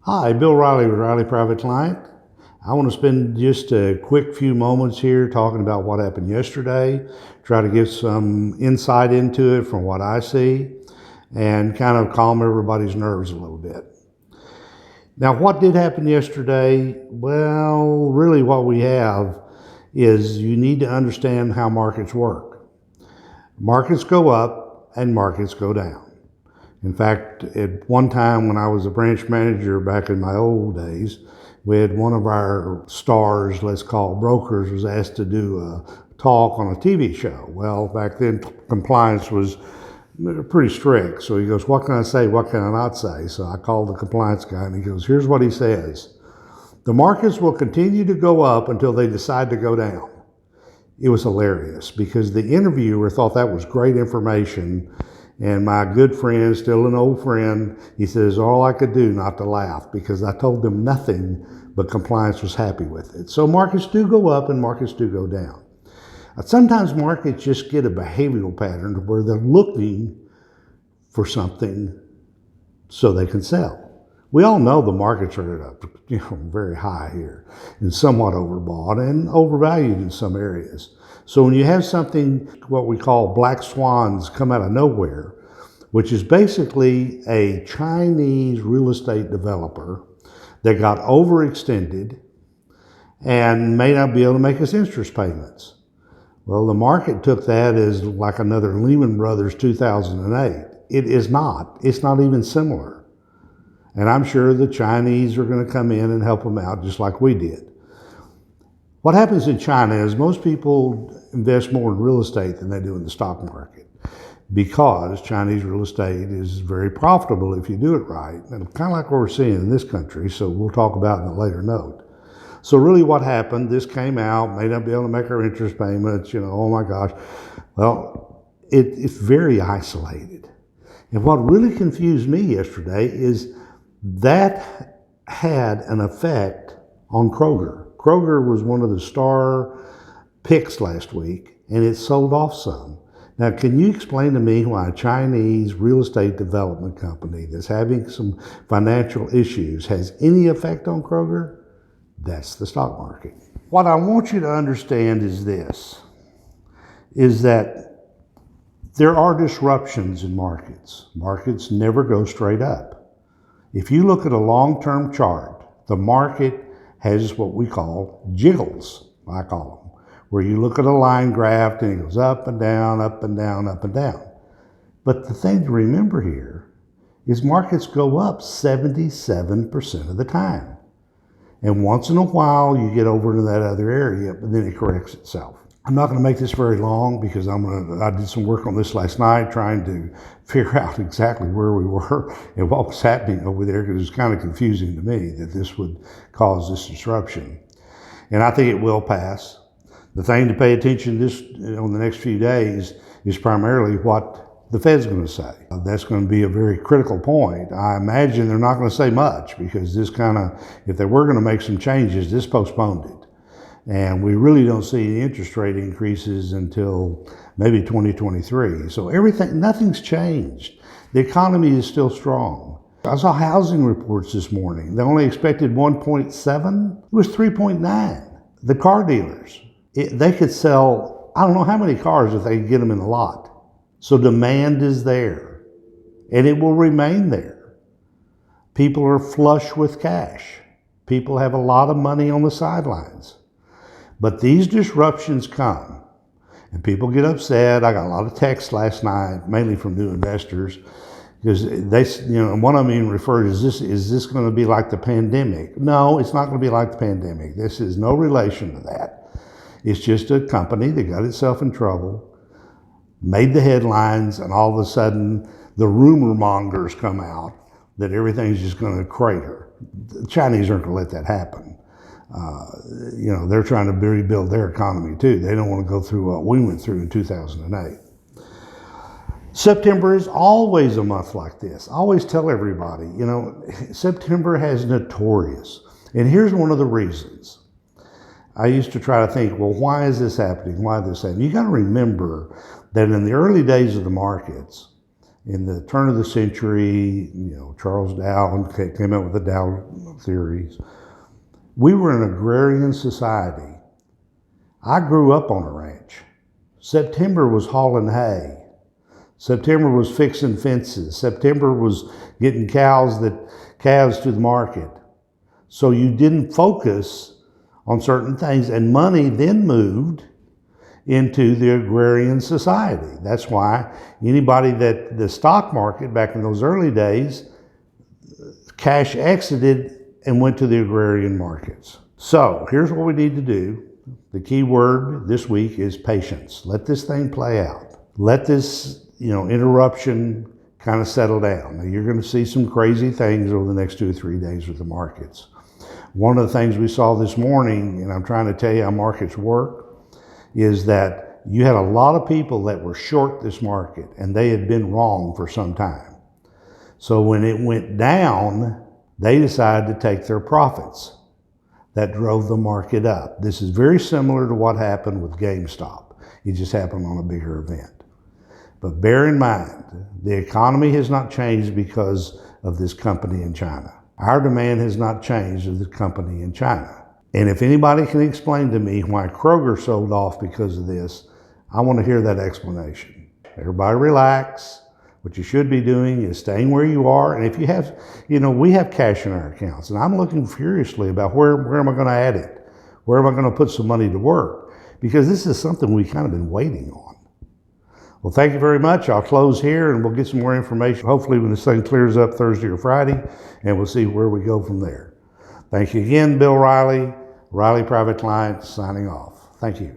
Hi, Bill Riley with Riley Private Client. I want to spend just a quick few moments here talking about what happened yesterday, try to give some insight into it from what I see, and kind of calm everybody's nerves a little bit. Now, what did happen yesterday? Well, really, what we have is you need to understand how markets work. Markets go up and markets go down. In fact, at one time when I was a branch manager back in my old days, we had one of our stars, let's call brokers, was asked to do a talk on a TV show. Well, back then compliance was pretty strict. So he goes, what can I say? What can I not say? So I called the compliance guy and he goes, here's what he says. The markets will continue to go up until they decide to go down. It was hilarious because the interviewer thought that was great information. And my good friend, still an old friend, he says, all I could do not to laugh because I told them nothing but compliance was happy with it. So markets do go up and markets do go down. Sometimes markets just get a behavioral pattern where they're looking for something so they can sell. We all know the markets are at a very high here and somewhat overbought and overvalued in some areas. So when you have something, what we call black swans come out of nowhere, which is basically a Chinese real estate developer that got overextended and may not be able to make his interest payments. Well, the market took that as like another Lehman Brothers 2008. It is not. It's not even similar. And I'm sure the Chinese are going to come in and help them out just like we did. What happens in China is most people invest more in real estate than they do in the stock market because Chinese real estate is very profitable if you do it right. And kind of like what we're seeing in this country, so we'll talk about in a later note. So really what happened, this came out, may not be able to make our interest payments, oh my gosh. Well, it's very isolated. And what really confused me yesterday is that had an effect on Kroger. Kroger was one of the star picks last week, and it sold off some. Now, can you explain to me why a Chinese real estate development company that's having some financial issues has any effect on Kroger? That's the stock market. What I want you to understand is this, is that there are disruptions in markets. Markets never go straight up. If you look at a long-term chart, the market has what we call jiggles, I call them, where you look at a line graph and it goes up and down, up and down, up and down. But the thing to remember here is markets go up 77% of the time. And once in a while you get over to that other area, but then it corrects itself. I'm not going to make this very long because I did some work on this last night trying to figure out exactly where we were and what was happening over there because it was kind of confusing to me that this would cause this disruption. And I think it will pass. The thing to pay attention to on the next few days is primarily what the Fed's going to say. That's going to be a very critical point. I imagine they're not going to say much because if they were going to make some changes, this postponed it. And we really don't see any interest rate increases until maybe 2023. So nothing's changed. The economy is still strong. I saw housing reports this morning. They only expected 1.7. It was 3.9. The car dealers, they could sell, I don't know how many cars if they could get them in the lot. So demand is there, and it will remain there. People are flush with cash. People have a lot of money on the sidelines. But these disruptions come, and people get upset. I got a lot of texts last night, mainly from new investors, because one of them even referred, is this going to be like the pandemic? No, it's not going to be like the pandemic. This is no relation to that. It's just a company that got itself in trouble, made the headlines, and all of a sudden the rumor mongers come out that everything's just going to crater. The Chinese aren't going to let that happen. They're trying to rebuild their economy too. They don't want to go through what we went through in 2008. September is always a month like this. I always tell everybody, September has notorious. And here's one of the reasons. I used to try to think, well, why is this happening? Why is this happening? You got to remember that in the early days of the markets, in the turn of the century, Charles Dow came up with the Dow theories. We were an agrarian society. I grew up on a ranch. September was hauling hay. September was fixing fences. September was getting calves to the market. So you didn't focus on certain things, and money then moved into the agrarian society. That's why anybody that the stock market back in those early days, cash exited and went to the agrarian markets. So here's what we need to do. The key word this week is patience. Let this thing play out. Let this, interruption kind of settle down. Now, you're going to see some crazy things over the next 2 or 3 days with the markets. One of the things we saw this morning, and I'm trying to tell you how markets work, is that you had a lot of people that were short this market, and they had been wrong for some time. So when it went down, they decided to take their profits. That drove the market up. This is very similar to what happened with GameStop. It just happened on a bigger event. But bear in mind, the economy has not changed because of this company in China. Our demand has not changed of the company in China. And if anybody can explain to me why Kroger sold off because of this, I want to hear that explanation. Everybody relax. What you should be doing is staying where you are. And if you have, we have cash in our accounts, and I'm looking furiously about where am I going to add it? Where am I going to put some money to work? Because this is something we've kind of been waiting on. Well, thank you very much. I'll close here and we'll get some more information, hopefully when this thing clears up Thursday or Friday, and we'll see where we go from there. Thank you again, Bill Riley, Riley Private Client, signing off. Thank you.